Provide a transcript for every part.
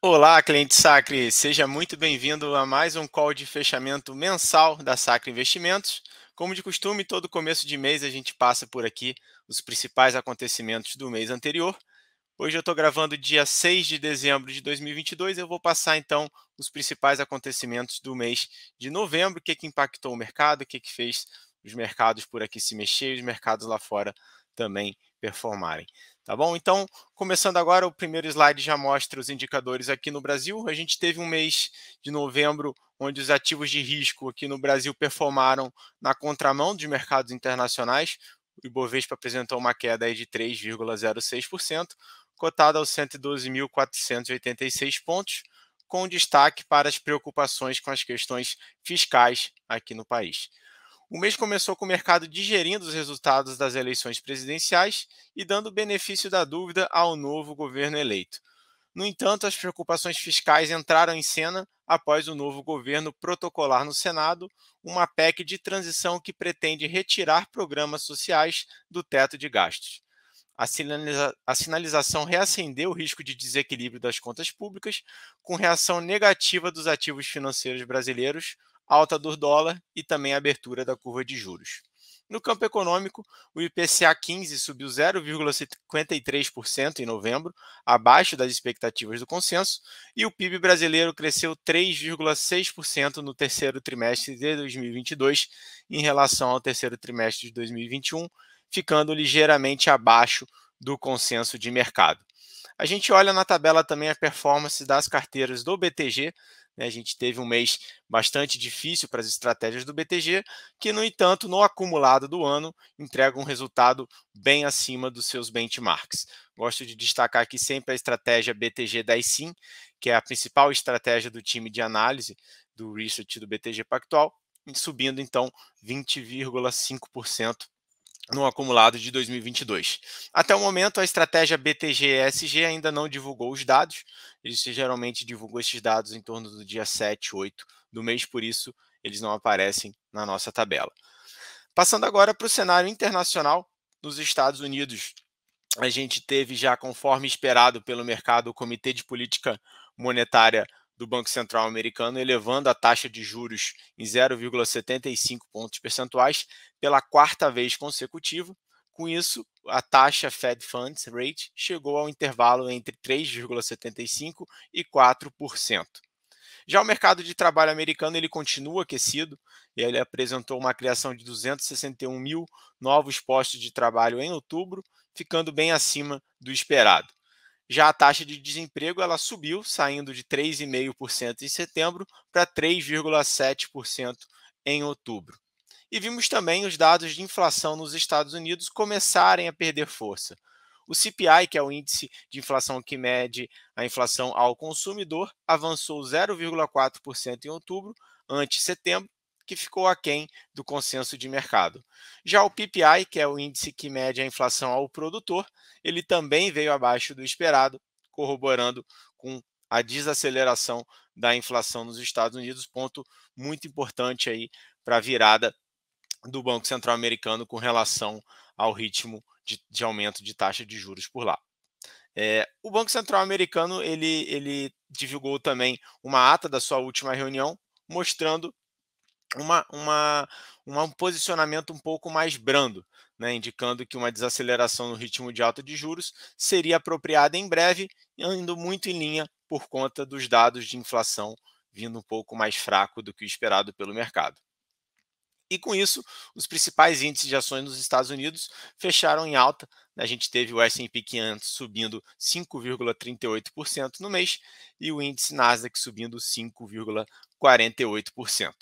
Olá, cliente Sacre, seja muito bem-vindo a mais um call de fechamento mensal da Sacre Investimentos. Como de costume, todo começo de mês a gente passa por aqui os principais acontecimentos do mês anterior. Hoje eu estou gravando dia 6 de dezembro de 2022. Eu vou passar então os principais acontecimentos do mês de novembro, o que impactou o mercado, o que fez os mercados por aqui se mexer e os mercados lá fora também performarem. Tá bom? Então, começando agora, o primeiro slide já mostra os indicadores aqui no Brasil. A gente teve um mês de novembro onde os ativos de risco aqui no Brasil performaram na contramão dos mercados internacionais. O Ibovespa apresentou uma queda aí de 3,06%, cotado aos 112.486 pontos, com destaque para as preocupações com as questões fiscais aqui no país. O mês começou com o mercado digerindo os resultados das eleições presidenciais e dando benefício da dúvida ao novo governo eleito. No entanto, as preocupações fiscais entraram em cena após o novo governo protocolar no Senado uma PEC de transição que pretende retirar programas sociais do teto de gastos. A sinalização reacendeu o risco de desequilíbrio das contas públicas, com reação negativa dos ativos financeiros brasileiros, alta do dólar e também a abertura da curva de juros. No campo econômico, o IPCA 15 subiu 0,53% em novembro, abaixo das expectativas do consenso, e o PIB brasileiro cresceu 3,6% no terceiro trimestre de 2022 em relação ao terceiro trimestre de 2021, ficando ligeiramente abaixo do consenso de mercado. A gente olha na tabela também a performance das carteiras do BTG. Né? A gente teve um mês bastante difícil para as estratégias do BTG, que, no entanto, no acumulado do ano, entrega um resultado bem acima dos seus benchmarks. Gosto de destacar aqui sempre a estratégia BTG 10 Sim, que é a principal estratégia do time de análise do research do BTG Pactual, subindo então 20,5% no acumulado de 2022. Até o momento, a estratégia BTG-ESG ainda não divulgou os dados. Eles geralmente divulgam esses dados em torno do dia 7, 8 do mês, por isso eles não aparecem na nossa tabela. Passando agora para o cenário internacional, nos Estados Unidos, a gente teve já, conforme esperado pelo mercado, o Comitê de Política Monetária do Banco Central americano elevando a taxa de juros em 0,75 pontos percentuais pela quarta vez consecutiva. Com isso, a taxa Fed Funds Rate chegou ao intervalo entre 3,75% e 4%. Já o mercado de trabalho americano ele continua aquecido. Ele apresentou uma criação de 261 mil novos postos de trabalho em outubro, ficando bem acima do esperado. Já a taxa de desemprego ela subiu, saindo de 3,5% em setembro para 3,7% em outubro. E vimos também os dados de inflação nos Estados Unidos começarem a perder força. O CPI, que é o índice de inflação que mede a inflação ao consumidor, avançou 0,4% em outubro, ante setembro, que ficou aquém do consenso de mercado. Já o PPI, que é o índice que mede a inflação ao produtor, ele também veio abaixo do esperado, corroborando com a desaceleração da inflação nos Estados Unidos, ponto muito importante aí para a virada do Banco Central americano com relação ao ritmo de aumento de taxa de juros por lá. O Banco Central americano ele divulgou também uma ata da sua última reunião, mostrando uma, uma, um posicionamento um pouco mais brando, né, indicando que uma desaceleração no ritmo de alta de juros seria apropriada em breve, indo muito em linha por conta dos dados de inflação vindo um pouco mais fraco do que o esperado pelo mercado. E com isso, os principais índices de ações nos Estados Unidos fecharam em alta. A gente teve o S&P 500 subindo 5,38% no mês e o índice Nasdaq subindo 5,48%.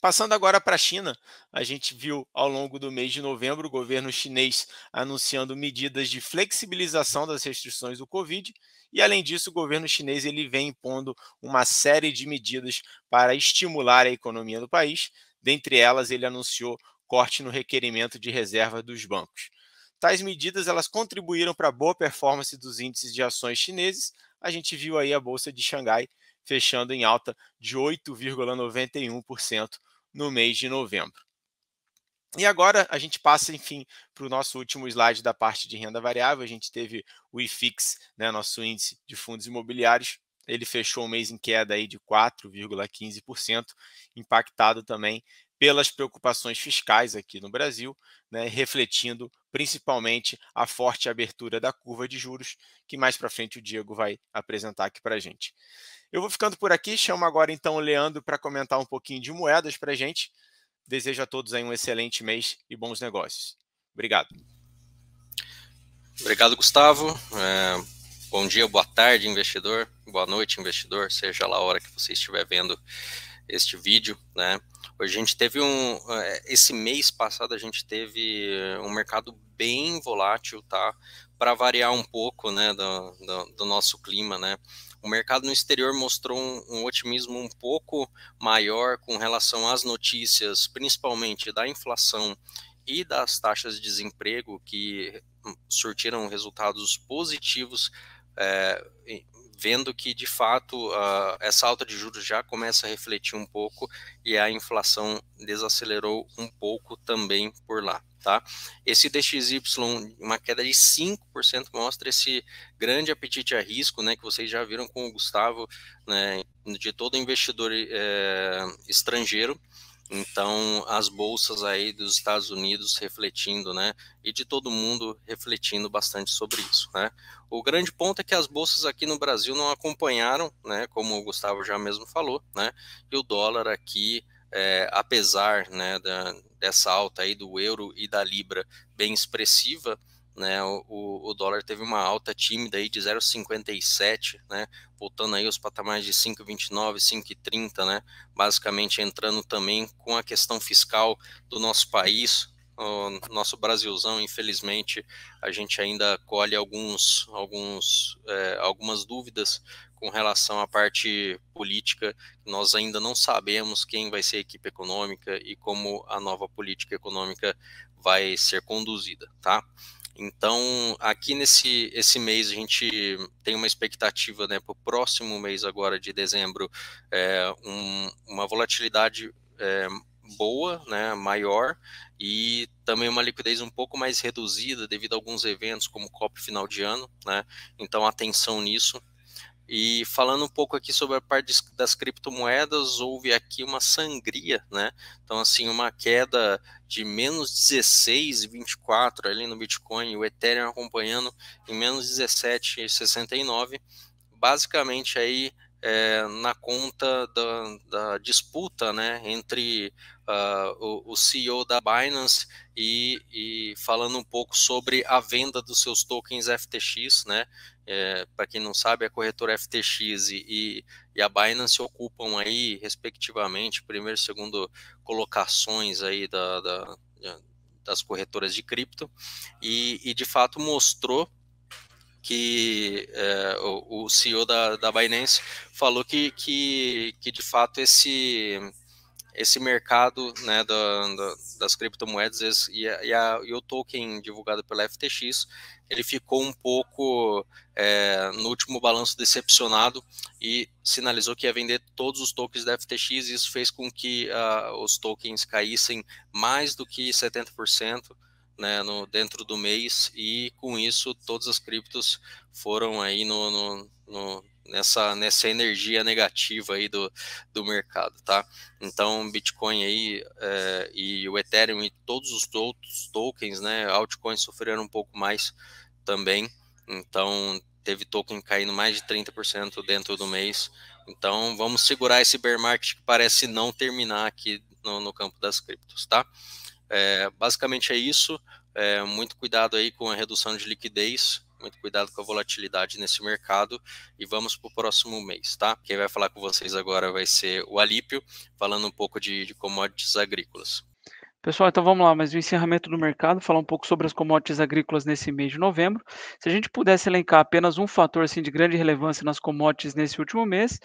Passando agora para a China, a gente viu ao longo do mês de novembro o governo chinês anunciando medidas de flexibilização das restrições do Covid e, além disso, o governo chinês ele vem impondo uma série de medidas para estimular a economia do país. Dentre elas, ele anunciou corte no requerimento de reserva dos bancos. Tais medidas elas contribuíram para a boa performance dos índices de ações chineses. A gente viu aí a bolsa de Xangai fechando em alta de 8,91% no mês de novembro. E agora a gente passa, enfim, para o nosso último slide da parte de renda variável. A gente teve o IFIX, né, nosso índice de fundos imobiliários, ele fechou o mês em queda aí de 4,15%, impactado também pelas preocupações fiscais aqui no Brasil, né, refletindo principalmente a forte abertura da curva de juros, que mais para frente o Diego vai apresentar aqui para a gente. Eu vou ficando por aqui, chamo agora então o Leandro para comentar um pouquinho de moedas para a gente. Desejo a todos aí um excelente mês e bons negócios. Obrigado. Obrigado, Gustavo. Bom dia, boa tarde, investidor. Boa noite, investidor, seja lá a hora que você estiver vendo este vídeo, né? Hoje a gente teve esse mês passado a gente teve um mercado bem volátil, tá? Para variar um pouco, né, do nosso clima, né? O mercado no exterior mostrou um otimismo um pouco maior com relação às notícias, principalmente da inflação e das taxas de desemprego, que surtiram resultados positivos, vendo que, de fato, essa alta de juros já começa a refletir um pouco e a inflação desacelerou um pouco também por lá, tá? Esse DXY, uma queda de 5%, mostra esse grande apetite a risco, né, que vocês já viram com o Gustavo, né, de todo investidor estrangeiro. Então, as bolsas aí dos Estados Unidos refletindo, né, e de todo mundo refletindo bastante sobre isso, né. O grande ponto é que as bolsas aqui no Brasil não acompanharam, né, como o Gustavo já mesmo falou, né, e o dólar aqui, apesar, né, dessa alta aí do euro e da libra bem expressiva, né, o dólar teve uma alta tímida aí de 0,57, né, voltando aí aos patamares de 5,29, 5,30, né, basicamente entrando também com a questão fiscal do nosso país. O nosso Brasilzão, infelizmente, a gente ainda colhe algumas dúvidas com relação à parte política. Nós ainda não sabemos quem vai ser a equipe econômica e como a nova política econômica vai ser conduzida, tá? Então, aqui esse mês a gente tem uma expectativa, né, para o próximo mês agora de dezembro, uma volatilidade boa, né, maior, e também uma liquidez um pouco mais reduzida devido a alguns eventos como o COP final de ano, né? Então, atenção nisso. E falando um pouco aqui sobre a parte das criptomoedas, houve aqui uma sangria, né? Então, assim, uma queda de menos 16,24 ali no Bitcoin, o Ethereum acompanhando em menos 17,69, basicamente aí na conta da disputa, né, entre o CEO da Binance e falando um pouco sobre a venda dos seus tokens FTX, né? Para quem não sabe, a corretora FTX e a Binance ocupam aí, respectivamente, primeiro e segundo colocações aí das corretoras de cripto, e de fato mostrou que o CEO da Binance falou que de fato esse mercado, né, das criptomoedas e o token divulgado pela FTX, ele ficou um pouco no último balanço decepcionado e sinalizou que ia vender todos os tokens da FTX, e isso fez com que os tokens caíssem mais do que 70%, né, dentro do mês, e com isso todas as criptos foram aí nessa energia negativa aí do mercado, tá? Então, Bitcoin aí e o Ethereum e todos os outros tokens, né, altcoins sofreram um pouco mais também. Então, teve token caindo mais de 30% dentro do mês. Então, vamos segurar esse bear market que parece não terminar aqui no campo das criptos, tá? Basicamente é isso. Muito cuidado aí com a redução de liquidez, muito cuidado com a volatilidade nesse mercado, e vamos para o próximo mês, tá? Quem vai falar com vocês agora vai ser o Alípio, falando um pouco de commodities agrícolas. Pessoal, então vamos lá, mas o encerramento do mercado, falar um pouco sobre as commodities agrícolas nesse mês de novembro. Se a gente pudesse elencar apenas um fator assim, de grande relevância nas commodities nesse último mês,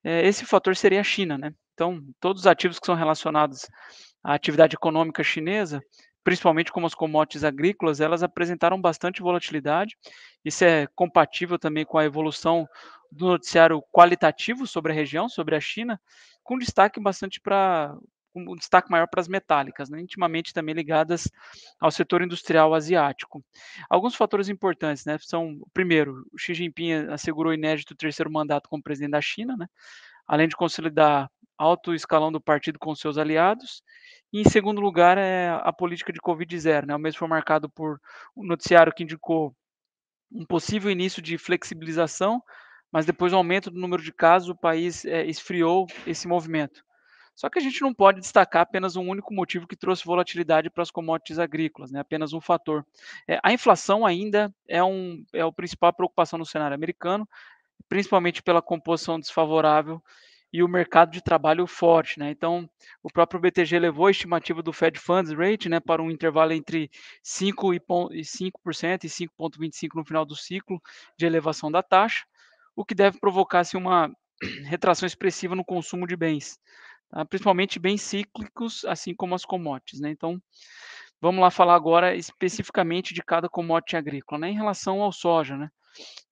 esse fator seria a China, né? Então, todos os ativos que são relacionados à atividade econômica chinesa, principalmente como as commodities agrícolas, elas apresentaram bastante volatilidade. Isso é compatível também com a evolução do noticiário qualitativo sobre a região, sobre a China, com destaque bastante para com um destaque maior para as metálicas, né, intimamente também ligadas ao setor industrial asiático. Alguns fatores importantes, né, são, primeiro, o Xi Jinping assegurou o inédito terceiro mandato como presidente da China, né, além de consolidar alto escalão do partido com seus aliados. E, em segundo lugar, é a política de Covid zero, né, o mês foi marcado por um noticiário que indicou um possível início de flexibilização, mas depois do aumento do número de casos, o país esfriou esse movimento. Só que a gente não pode destacar apenas um único motivo que trouxe volatilidade para as commodities agrícolas, né? Apenas um fator. A inflação ainda é a principal preocupação no cenário americano, principalmente pela composição desfavorável e o mercado de trabalho forte, né? Então, o próprio BTG levou a estimativa do Fed Funds Rate, né, para um intervalo entre 5% e 5,25% no final do ciclo de elevação da taxa, o que deve provocar assim, uma retração expressiva no consumo de bens, tá? Principalmente bens cíclicos, assim como as commodities, né? Então, vamos lá falar agora especificamente de cada commodity agrícola, né? Em relação ao soja, né?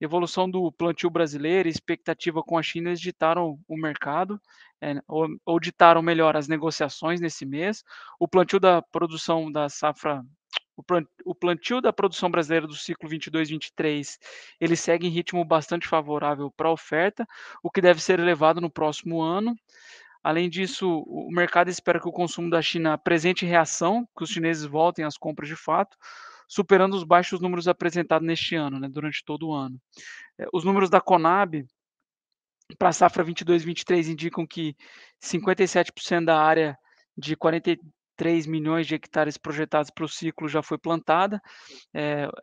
Evolução do plantio brasileiro e expectativa com a China, eles ditaram o mercado, ou ditaram melhor as negociações nesse mês. O plantio da produção da safra, o plantio da produção brasileira do ciclo 22-23, ele segue em ritmo bastante favorável para a oferta, o que deve ser elevado no próximo ano. Além disso, o mercado espera que o consumo da China apresente reação, que os chineses voltem às compras de fato, superando os baixos números apresentados neste ano, né, durante todo o ano. Os números da Conab para a safra 22-23 indicam que 57% da área de 43 milhões de hectares projetados para o ciclo já foi plantada.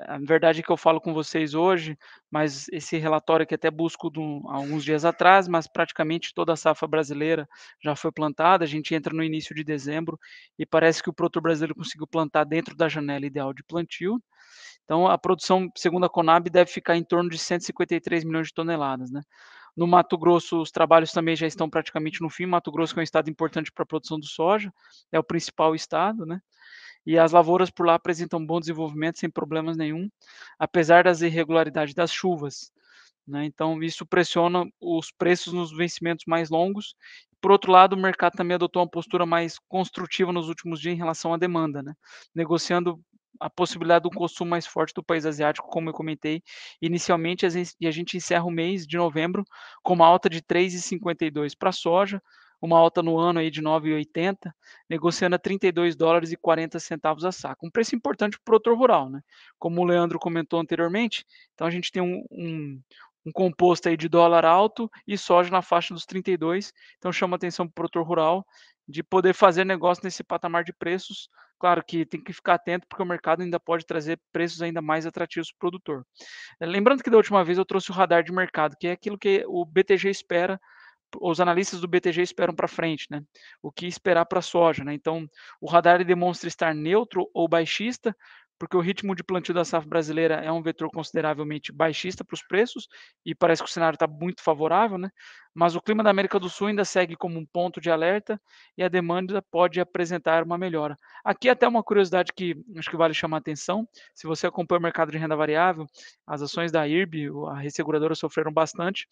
A verdade é que eu falo com vocês hoje, mas esse relatório que até busco há alguns dias atrás, mas praticamente toda a safra brasileira já foi plantada. A gente entra no início de dezembro e parece que o produtor brasileiro conseguiu plantar dentro da janela ideal de plantio. Então, a produção, segundo a Conab, deve ficar em torno de 153 milhões de toneladas, né? No Mato Grosso, os trabalhos também já estão praticamente no fim. Mato Grosso, que é um estado importante para a produção do soja, é o principal estado, né? E as lavouras por lá apresentam bom desenvolvimento sem problemas nenhum, apesar das irregularidades das chuvas, né? Então, isso pressiona os preços nos vencimentos mais longos. Por outro lado, o mercado também adotou uma postura mais construtiva nos últimos dias em relação à demanda, né? Negociando a possibilidade do consumo mais forte do país asiático, como eu comentei inicialmente, e a gente encerra o mês de novembro com uma alta de 3,52 para a soja, uma alta no ano aí de 9,80, negociando a $32,40 a saco. Um preço importante para o produtor rural, né? Como o Leandro comentou anteriormente, então a gente tem um composto aí de dólar alto e soja na faixa dos 32, então chama atenção para o produtor rural de poder fazer negócio nesse patamar de preços. Claro que tem que ficar atento, porque o mercado ainda pode trazer preços ainda mais atrativos para o produtor. Lembrando que da última vez eu trouxe o radar de mercado, que é aquilo que o BTG espera, os analistas do BTG esperam para frente, né? O que esperar para a soja, né? Então, o radar ele demonstra estar neutro ou baixista, porque o ritmo de plantio da safra brasileira é um vetor consideravelmente baixista para os preços, e parece que o cenário está muito favorável, né? Mas o clima da América do Sul ainda segue como um ponto de alerta e a demanda pode apresentar uma melhora. Aqui até uma curiosidade que acho que vale chamar a atenção: se você acompanha o mercado de renda variável, as ações da IRB, a resseguradora, sofreram bastante,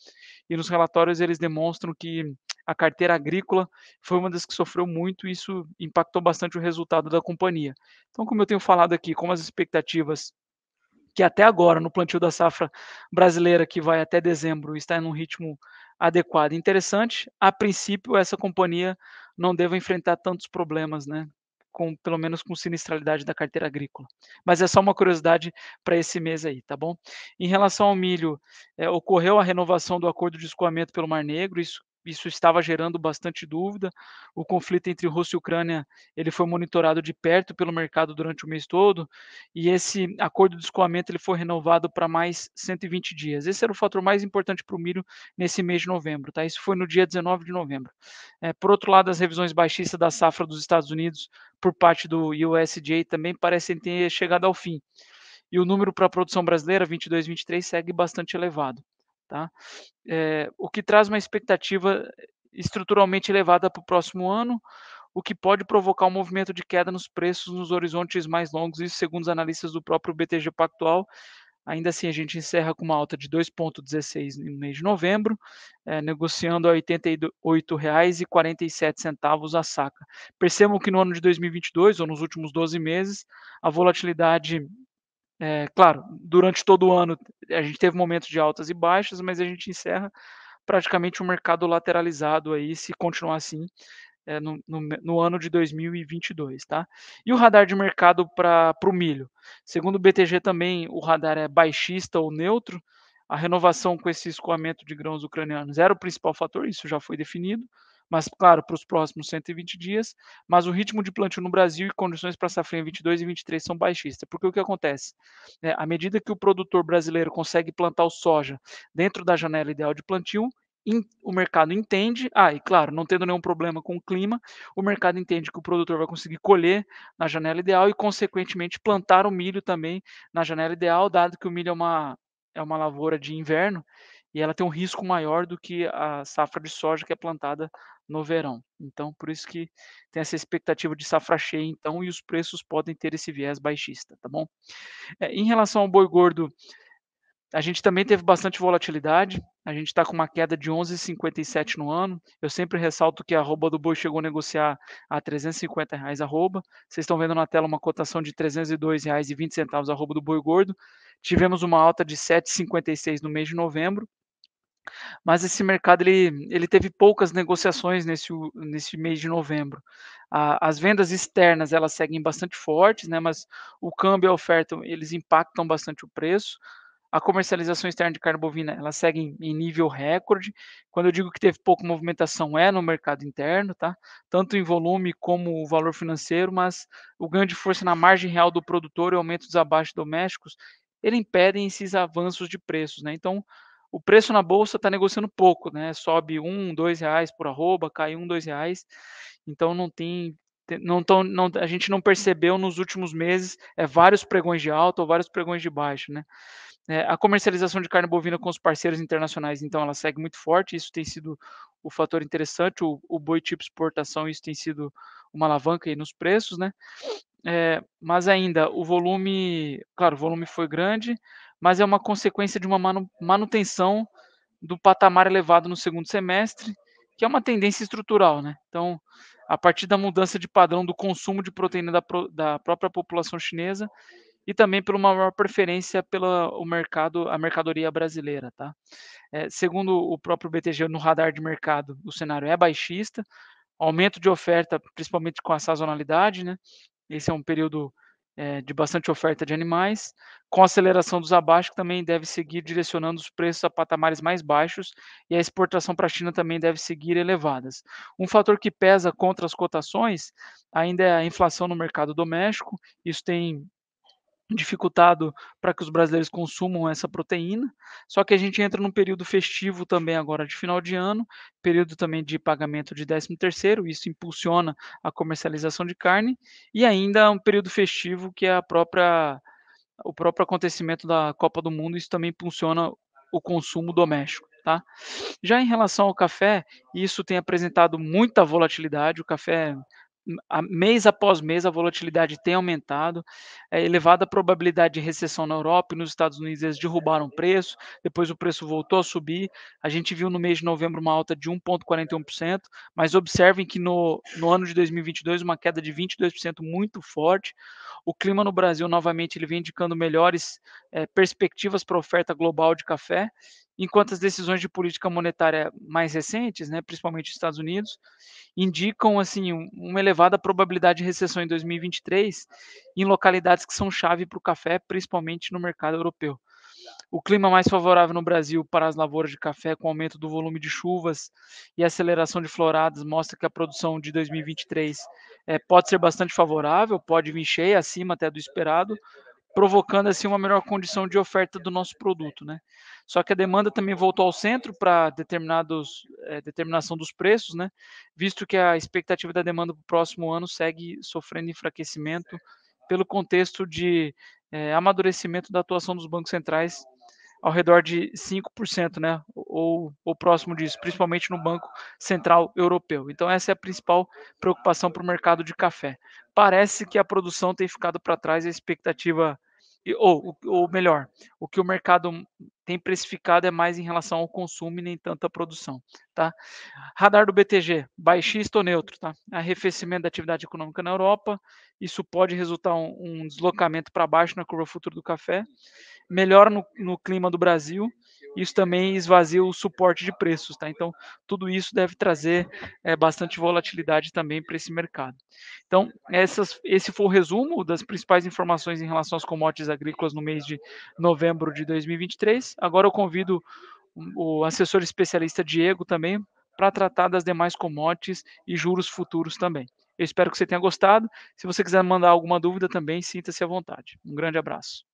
e nos relatórios eles demonstram que a carteira agrícola foi uma das que sofreu muito, e isso impactou bastante o resultado da companhia. Então, como eu tenho falado aqui, como as expectativas que até agora, no plantio da safra brasileira, que vai até dezembro, está em um ritmo adequado e interessante, a princípio essa companhia não deve enfrentar tantos problemas, né? Pelo menos com sinistralidade da carteira agrícola. Mas é só uma curiosidade para esse mês aí, tá bom? Em relação ao milho, ocorreu a renovação do acordo de escoamento pelo Mar Negro, isso estava gerando bastante dúvida. O conflito entre Rússia e Ucrânia, ele foi monitorado de perto pelo mercado durante o mês todo, e esse acordo de escoamento ele foi renovado para mais 120 dias. Esse era o fator mais importante para o milho nesse mês de novembro, tá? Isso foi no dia 19 de novembro. Por outro lado, as revisões baixistas da safra dos Estados Unidos por parte do USDA também parecem ter chegado ao fim. E o número para a produção brasileira 22-23 segue bastante elevado, tá? O que traz uma expectativa estruturalmente elevada para o próximo ano, o que pode provocar um movimento de queda nos preços nos horizontes mais longos, isso segundo os analistas do próprio BTG Pactual, Ainda assim, a gente encerra com uma alta de 2,16 no mês de novembro, negociando a R$ 88,47 a saca. Percebam que no ano de 2022, ou nos últimos 12 meses, a volatilidade, claro, durante todo o ano a gente teve momentos de altas e baixas, mas a gente encerra praticamente um mercado lateralizado aí, se continuar assim, no ano de 2022, tá? E o radar de mercado para o milho? Segundo o BTG também, o radar é baixista ou neutro. A renovação com esse escoamento de grãos ucranianos era o principal fator, isso já foi definido, mas claro, para os próximos 120 dias, mas o ritmo de plantio no Brasil e condições para safrinha 22 e 23 são baixistas, porque o que acontece? À medida que o produtor brasileiro consegue plantar o soja dentro da janela ideal de plantio, o mercado entende, e claro, não tendo nenhum problema com o clima, o mercado entende que o produtor vai conseguir colher na janela ideal e, consequentemente, plantar o milho também na janela ideal, dado que o milho é uma lavoura de inverno e ela tem um risco maior do que a safra de soja que é plantada no verão. Então, por isso que tem essa expectativa de safra cheia, então, e os preços podem ter esse viés baixista, tá bom? Em relação ao boi gordo, a gente também teve bastante volatilidade, a gente está com uma queda de 11,57 no ano. Eu sempre ressalto que a arroba do boi chegou a negociar a R$ 350 a arroba. Vocês estão vendo na tela uma cotação de R$ 302,20 a arroba do boi gordo. Tivemos uma alta de 7,56 no mês de novembro, mas esse mercado ele teve poucas negociações nesse mês de novembro. As vendas externas elas seguem bastante fortes, né, mas o câmbio e a oferta eles impactam bastante o preço. A comercialização externa de carne bovina, ela segue em nível recorde. Quando eu digo que teve pouca movimentação, é no mercado interno, tá? Tanto em volume como o valor financeiro, mas o ganho de força na margem real do produtor e o aumento dos abaixos domésticos, ele impedem esses avanços de preços, né? Então, o preço na bolsa está negociando pouco, né? Sobe R$ 1, R$ 2 por arroba, cai R$ 1, R$ 2. Então não tem a gente não percebeu nos últimos meses vários pregões de alta ou vários pregões de baixa, né? A comercialização de carne bovina com os parceiros internacionais, então, ela segue muito forte, isso tem sido o fator interessante, o boi tipo exportação, isso tem sido uma alavanca aí nos preços, né? Mas ainda, claro, o volume foi grande, mas é uma consequência de uma manutenção do patamar elevado no segundo semestre, que é uma tendência estrutural, né? Então, a partir da mudança de padrão do consumo de proteína da própria população chinesa, e também por uma maior preferência pela a mercadoria brasileira, tá? Segundo o próprio BTG, no radar de mercado, o cenário é baixista, aumento de oferta, principalmente com a sazonalidade, né? Esse é um período de bastante oferta de animais, com aceleração dos abaixo, que também deve seguir direcionando os preços a patamares mais baixos, e a exportação para a China também deve seguir elevadas. Um fator que pesa contra as cotações ainda é a inflação no mercado doméstico, isso tem dificultado para que os brasileiros consumam essa proteína, só que a gente entra num período festivo também agora de final de ano, período também de pagamento de 13º, isso impulsiona a comercialização de carne, e ainda um período festivo que é o próprio acontecimento da Copa do Mundo, isso também impulsiona o consumo doméstico, tá? Já em relação ao café, isso tem apresentado muita volatilidade, o café mês após mês a volatilidade tem aumentado, elevada probabilidade de recessão na Europa e nos Estados Unidos, eles derrubaram o preço, depois o preço voltou a subir, a gente viu no mês de novembro uma alta de 1,41%, mas observem que no ano de 2022 uma queda de 22% muito forte. O clima no Brasil, novamente, ele vem indicando melhores perspectivas para a oferta global de café, enquanto as decisões de política monetária mais recentes, né, principalmente nos Estados Unidos, indicam assim uma elevada probabilidade de recessão em 2023 em localidades que são chave para o café, principalmente no mercado europeu. O clima mais favorável no Brasil para as lavouras de café, com aumento do volume de chuvas e aceleração de floradas, mostra que a produção de 2023 pode ser bastante favorável, pode vir cheia, acima até do esperado, provocando assim uma melhor condição de oferta do nosso produto, né? Só que a demanda também voltou ao centro para determinação dos preços, né? Visto que a expectativa da demanda para o próximo ano segue sofrendo enfraquecimento pelo contexto de amadurecimento da atuação dos bancos centrais ao redor de 5%, né? Ou próximo disso, principalmente no Banco Central Europeu. Então, essa é a principal preocupação para o mercado de café. Parece que a produção tem ficado para trás, a expectativa ou melhor, o que o mercado tem precificado é mais em relação ao consumo e nem tanto à produção, tá? Radar do BTG, baixista ou neutro, tá? Arrefecimento da atividade econômica na Europa, isso pode resultar um deslocamento para baixo na curva futura do café, melhora no clima do Brasil, isso também esvazia o suporte de preços, tá? Então, tudo isso deve trazer bastante volatilidade também para esse mercado. Então, esse foi o resumo das principais informações em relação às commodities agrícolas no mês de novembro de 2023. Agora eu convido o assessor especialista Diego também para tratar das demais commodities e juros futuros também. Eu espero que você tenha gostado. Se você quiser mandar alguma dúvida também, sinta-se à vontade. Um grande abraço.